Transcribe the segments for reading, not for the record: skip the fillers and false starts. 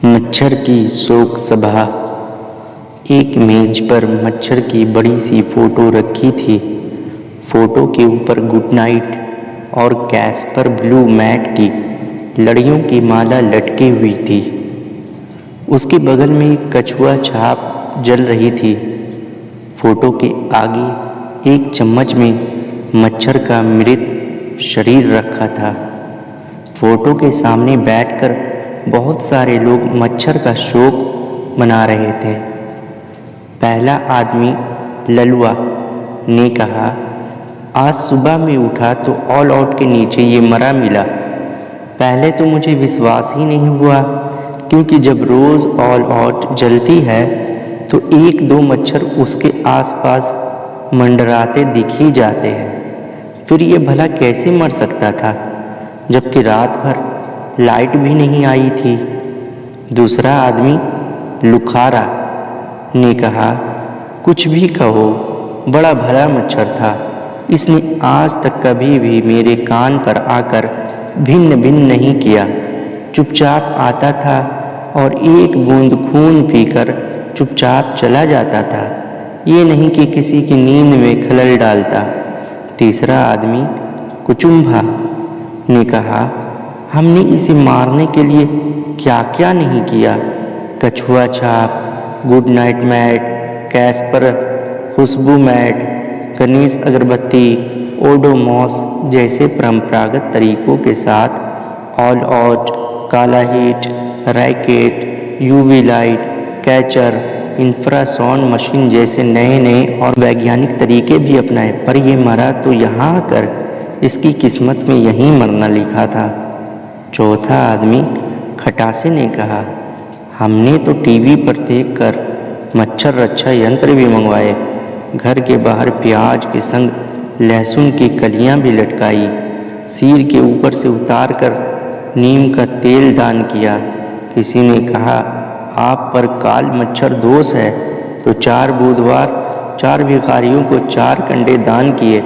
मच्छर की शोक सभा। एक मेज पर मच्छर की बड़ी सी फोटो रखी थी। फोटो के ऊपर गुड नाइट और कैस्पर ब्लू मैट की लड़ियों की माला लटकी हुई थी। उसके बगल में एक कछुआ छाप जल रही थी। फोटो के आगे एक चम्मच में मच्छर का मृत शरीर रखा था। फोटो के सामने बैठकर बहुत सारे लोग मच्छर का शोक मना रहे थे। पहला आदमी ललुआ ने कहा, आज सुबह में उठा तो ऑल आउट के नीचे ये मरा मिला। पहले तो मुझे विश्वास ही नहीं हुआ, क्योंकि जब रोज़ ऑल आउट जलती है तो एक दो मच्छर उसके आसपास मंडराते दिख ही जाते हैं। फिर ये भला कैसे मर सकता था, जबकि रात भर लाइट भी नहीं आई थी। दूसरा आदमी लुखारा ने कहा, कुछ भी कहो, बड़ा भला मच्छर था। इसने आज तक कभी भी मेरे कान पर आकर भिन्न भिन्न नहीं किया। चुपचाप आता था और एक बूंद खून पीकर चुपचाप चला जाता था। ये नहीं कि किसी की नींद में खलल डालता। तीसरा आदमी कुचुम्भा ने कहा, हमने इसे मारने के लिए क्या क्या नहीं किया। कछुआ छाप, गुड नाइट मैट, कैस्पर खुशबू मैट, गणेश अगरबत्ती, ओडोमॉस जैसे परंपरागत तरीकों के साथ All Out, Kala Hit, racket, UV light, catcher, infrasound machine जैसे नए नए और वैज्ञानिक तरीके भी अपनाए, पर ये मरा तो यहाँ आकर। इसकी किस्मत में यहीं मरना लिखा था। चौथा आदमी खटासे ने कहा, हमने तो टीवी पर देखकर मच्छर रक्षा यंत्र भी मंगवाए, घर के बाहर प्याज के संग लहसुन की कलियां भी लटकाई, सिर के ऊपर से उतार कर नीम का तेल दान किया। किसी ने कहा, आप पर काल मच्छर दोष है, तो 4 बुधवार 4 भिखारियों को 4 कंडे दान किए,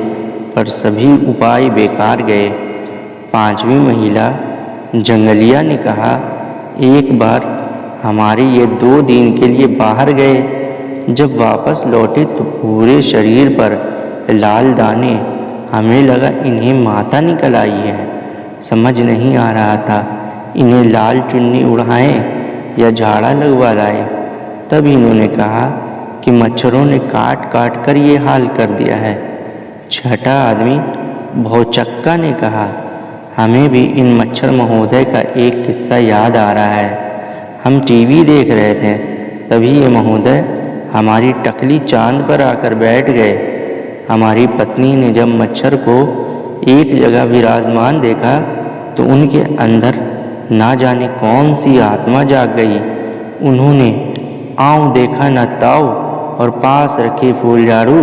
पर सभी उपाय बेकार गए। 5वीं महिला जंगलिया ने कहा, एक बार हमारे ये 2 दिन के लिए बाहर गए, जब वापस लौटे तो पूरे शरीर पर लाल दाने। हमें लगा इन्हें माता निकल आई है। समझ नहीं आ रहा था इन्हें लाल चुन्नी उड़ाएं या झाड़ा लगवा लाएं। तब इन्होंने कहा कि मच्छरों ने काट काट कर ये हाल कर दिया है। छठा आदमी भौचक्का ने कहा, हमें भी इन मच्छर महोदय का एक किस्सा याद आ रहा है। हम टीवी देख रहे थे, तभी ये महोदय हमारी टकली चांद पर आकर बैठ गए। हमारी पत्नी ने जब मच्छर को एक जगह विराजमान देखा तो उनके अंदर ना जाने कौन सी आत्मा जाग गई। उन्होंने आँव देखा न ताव और पास रखे फूल झाड़ू,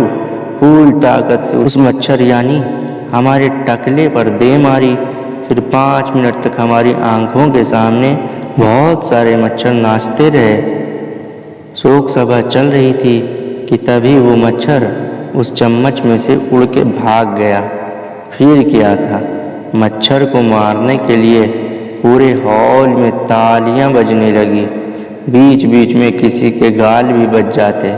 फूल ताकत से उस मच्छर यानी हमारे टकले पर दे मारी। फिर 5 मिनट तक हमारी आंखों के सामने बहुत सारे मच्छर नाचते रहे। शोक सभा चल रही थी कि तभी वो मच्छर उस चम्मच में से उड़ के भाग गया। फिर क्या था, मच्छर को मारने के लिए पूरे हॉल में तालियां बजने लगी। बीच बीच में किसी के गाल भी बज जाते।